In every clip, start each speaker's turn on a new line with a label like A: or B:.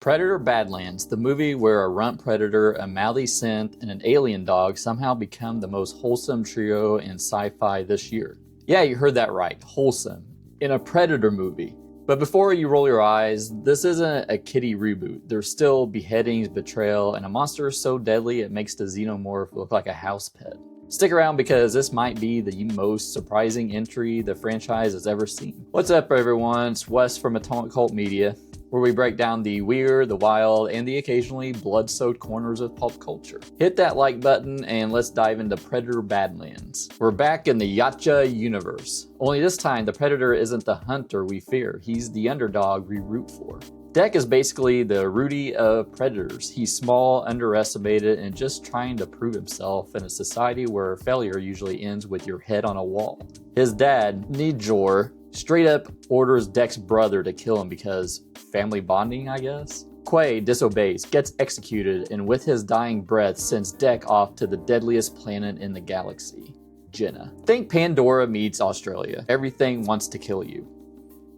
A: Predator Badlands, the movie where a runt predator, a mouthy synth, and an alien dog somehow become the most wholesome trio in sci-fi this year. Yeah, you heard that right, wholesome, in a Predator movie. But before you roll your eyes, this isn't a kiddie reboot. There's still beheadings, betrayal, and a monster so deadly it makes the xenomorph look like a house pet. Stick around because this might be the most surprising entry the franchise has ever seen. What's up everyone, it's Wes from Atomic Cult Media, where we break down the weird, the wild, and the occasionally blood-soaked corners of pulp culture. Hit that like button and let's dive into Predator Badlands. We're back in the Yacha universe. Only this time, the Predator isn't the hunter we fear, he's the underdog we root for. Dek is basically the Rudy of Predators. He's small, underestimated, and just trying to prove himself in a society where failure usually ends with your head on a wall. His dad, Nijor, straight up orders Dek's brother to kill him because family bonding, I guess? Quay disobeys, gets executed, and with his dying breath sends Dek off to the deadliest planet in the galaxy, Genna. Think Pandora meets Australia. Everything wants to kill you.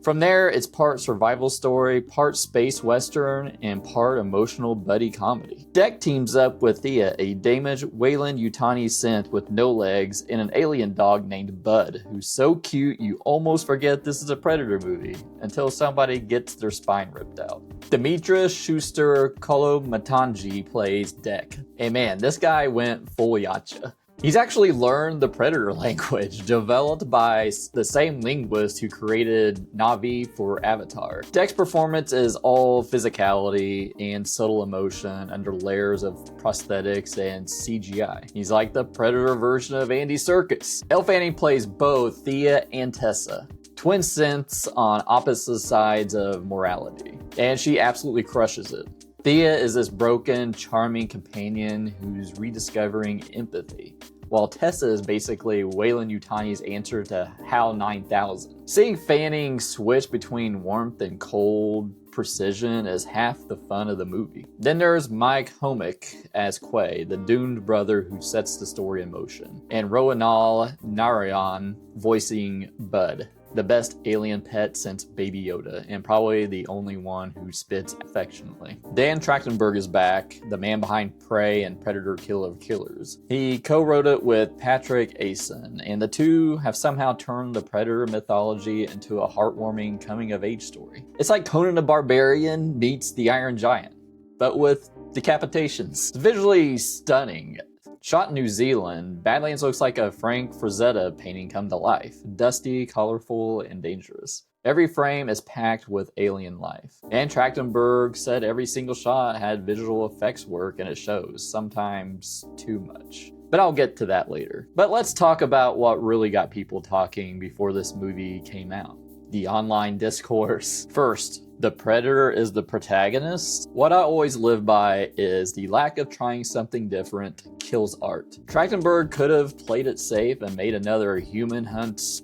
A: From there, it's part survival story, part space western, and part emotional buddy comedy. Dek teams up with Thea, a damaged Weyland-Yutani synth with no legs, and an alien dog named Bud, who's so cute you almost forget this is a Predator movie, until somebody gets their spine ripped out. Demetrius Schuster Kolomatanji plays Dek. And man, this guy went full Yacha. He's actually learned the Predator language, developed by the same linguist who created Na'vi for Avatar. Dek's performance is all physicality and subtle emotion under layers of prosthetics and CGI. He's like the Predator version of Andy Serkis. Elle Fanning plays both Thea and Tessa, twin synths on opposite sides of morality, and she absolutely crushes it. Thea is this broken, charming companion who's rediscovering empathy, while Tessa is basically Weyland-Yutani's answer to HAL 9000. Seeing Fanning switch between warmth and cold precision is half the fun of the movie. Then there's Mike Homick as Quay, the doomed brother who sets the story in motion, and Rowanal Narayan voicing Bud, the best alien pet since Baby Yoda, and probably the only one who spits affectionately. Dan Trachtenberg is back, the man behind Prey and Predator Kill of Killers. He co-wrote it with Patrick Asen, and the two have somehow turned the Predator mythology into a heartwarming coming-of-age story. It's like Conan the Barbarian meets the Iron Giant, but with decapitations. It's visually stunning. Shot in New Zealand, Badlands looks like a Frank Frazetta painting come to life. Dusty, colorful, and dangerous. Every frame is packed with alien life. And Trachtenberg said every single shot had visual effects work and it shows, sometimes too much. But I'll get to that later. But let's talk about what really got people talking before this movie came out. The online discourse. First, the Predator is the protagonist. What I always live by is the lack of trying something different kills art. Trachtenberg could have played it safe and made another human hunts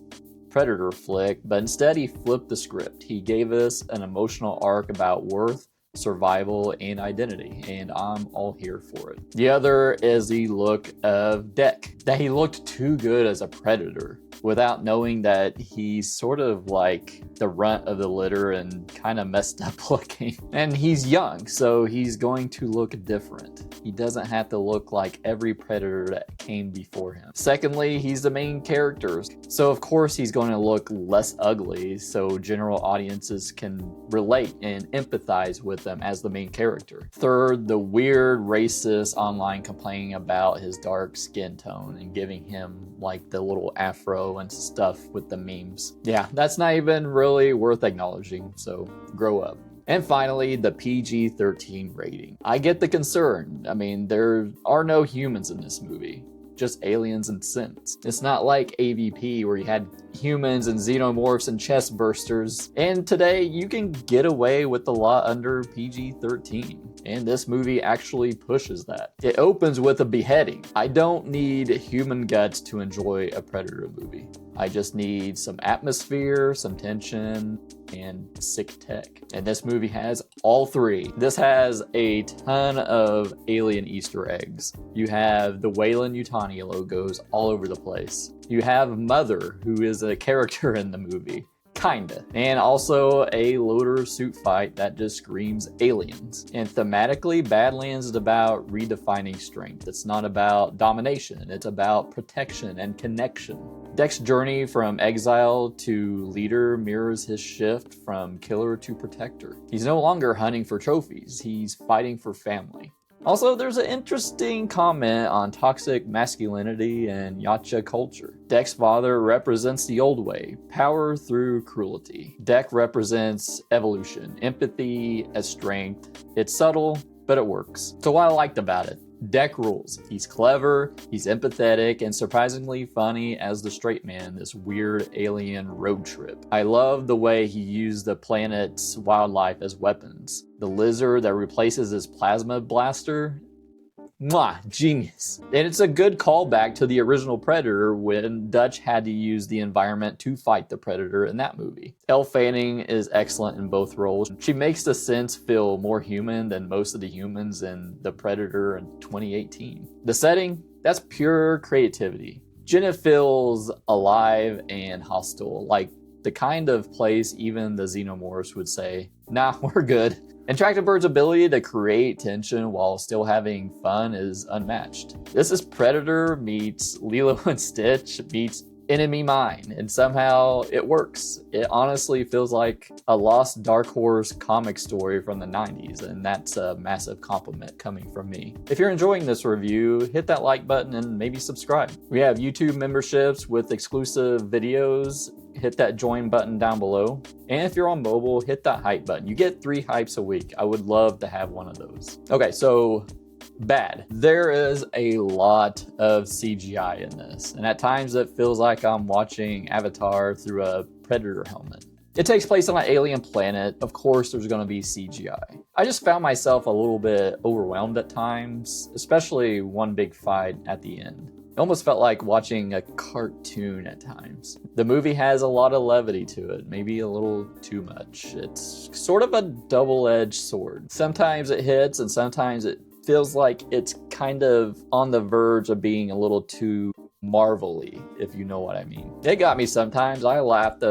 A: Predator flick, but instead he flipped the script. He gave us an emotional arc about worth, survival, and identity, and I'm all here for it. The other is the look of Dek. That he looked too good as a Predator, without knowing that he's sort of like the runt of the litter and kind of messed up looking. And he's young, so he's going to look different. He doesn't have to look like every Predator that came before him. Secondly, he's the main character, so of course he's going to look less ugly so general audiences can relate and empathize with them as the main character. Third, the weird racist online complaining about his dark skin tone and giving him like the little afro and stuff with the memes. Yeah, that's not even really worth acknowledging, so grow up. And finally, the PG-13 rating. I get the concern. I mean, there are no humans in this movie, just aliens and synths. It's not like AVP where you had humans and xenomorphs and chest bursters. And today, you can get away with a lot under PG-13. And this movie actually pushes that. It opens with a beheading. I don't need human guts to enjoy a Predator movie. I just need some atmosphere, some tension, and sick tech. And this movie has all three. This has a ton of alien Easter eggs. You have the Weyland-Yutani logos all over the place. You have Mother, who is a character in the movie. Kinda. And also a loader suit fight that just screams aliens. And thematically, Badlands is about redefining strength. It's not about domination, it's about protection and connection. Deck's journey from exile to leader mirrors his shift from killer to protector. He's no longer hunting for trophies, he's fighting for family. Also, there's an interesting comment on toxic masculinity and yacha culture. Deck's father represents the old way, power through cruelty. Deck represents evolution, empathy as strength. It's subtle, but it works. So what I liked about it: Deck rules. He's clever, he's empathetic, and surprisingly funny as the straight man in this weird alien road trip. I love the way he used the planet's wildlife as weapons. The lizard that replaces his plasma blaster, mwah, genius. And it's a good callback to the original Predator when Dutch had to use the environment to fight the Predator in that movie. Elle Fanning is excellent in both roles. She makes the Synths feel more human than most of the humans in the Predator in 2018. The setting, that's pure creativity. Genna feels alive and hostile, like the kind of place even the Xenomorphs would say, nah, we're good. And Trachtenberg's ability to create tension while still having fun is unmatched. This is Predator meets Lilo and Stitch meets Enemy Mine, and somehow it works. It honestly feels like a lost Dark Horse comic story from the 90s, and that's a massive compliment coming from me. If you're enjoying this review, hit that like button and maybe subscribe. We have YouTube memberships with exclusive videos. Hit that join button down below. And if you're on mobile, hit that hype button. You get 3 hypes a week. I would love to have one of those. Okay, so bad. There is a lot of CGI in this, and at times it feels like I'm watching Avatar through a Predator helmet. It takes place on an alien planet. Of course, there's going to be CGI. I just found myself a little bit overwhelmed at times, especially one big fight at the end. It almost felt like watching a cartoon at times. The movie has a lot of levity to it, maybe a little too much. It's sort of a double-edged sword. Sometimes it hits, and sometimes it feels like it's kind of on the verge of being a little too Marvel-y, if you know what I mean. It got me sometimes. I laughed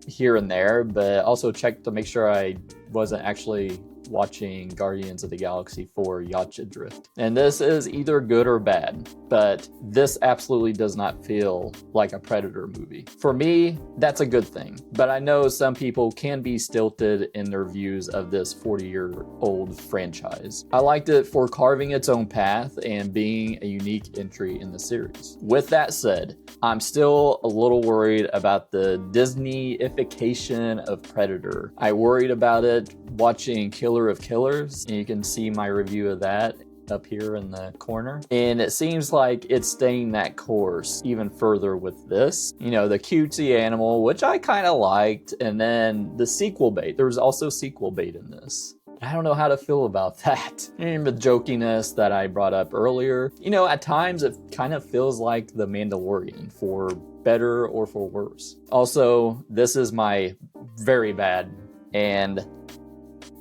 A: here and there, but also checked to make sure I wasn't actually watching Guardians of the Galaxy 4 Yacht Drift. And this is either good or bad, but this absolutely does not feel like a Predator movie. For me, that's a good thing, but I know some people can be stilted in their views of this 40-year-old franchise. I liked it for carving its own path and being a unique entry in the series. With that said, I'm still a little worried about the Disney-ification of Predator. I worried about it watching Killer of Killers, and you can see my review of that up here in the corner. And it seems like it's staying that course even further with this. You know, the cutesy animal, which I kind of liked, and then the sequel bait. There was also sequel bait in this. I don't know how to feel about that. And the jokiness that I brought up earlier. You know, at times it kind of feels like The Mandalorian, for better or for worse. Also, this is my very bad, and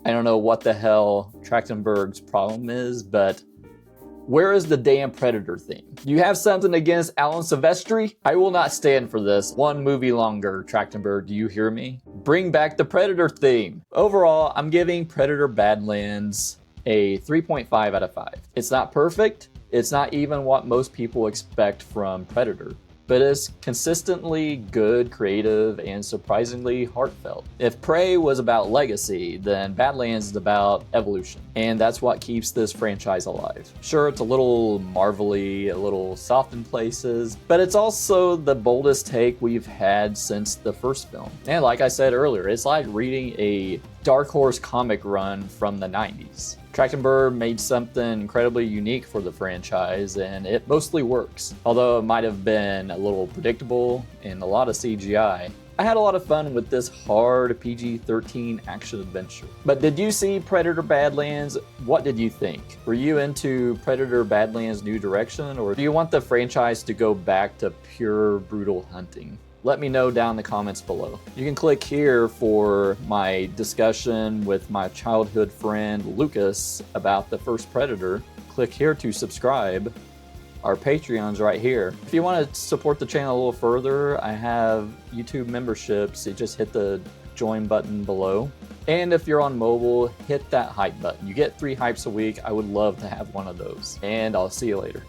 A: I don't know what the hell Trachtenberg's problem is, but where is the damn Predator theme? You have something against Alan Silvestri? I will not stand for this one movie longer, Trachtenberg, do you hear me? Bring back the Predator theme. Overall, I'm giving Predator Badlands a 3.5 out of 5. It's not perfect. It's not even what most people expect from Predator, but it's consistently good, creative, and surprisingly heartfelt. If Prey was about legacy, then Badlands is about evolution, and that's what keeps this franchise alive. Sure, it's a little Marvel-y, a little soft in places, but it's also the boldest take we've had since the first film. And like I said earlier, it's like reading a Dark Horse comic run from the 90s. Trachtenberg made something incredibly unique for the franchise, and it mostly works. Although it might have been a little predictable and a lot of CGI, I had a lot of fun with this hard PG-13 action adventure. But did you see Predator Badlands? What did you think? Were you into Predator Badlands' new direction, or do you want the franchise to go back to pure brutal hunting? Let me know down in the comments below. You can click here for my discussion with my childhood friend Lucas about the first Predator. Click here to subscribe, Our Patreon's right here. If you want to support the channel a little further, I have YouTube memberships. You just hit the join button below. And if you're on mobile, hit that hype button. You get 3 hypes a week. I would love to have one of those. And I'll see you later.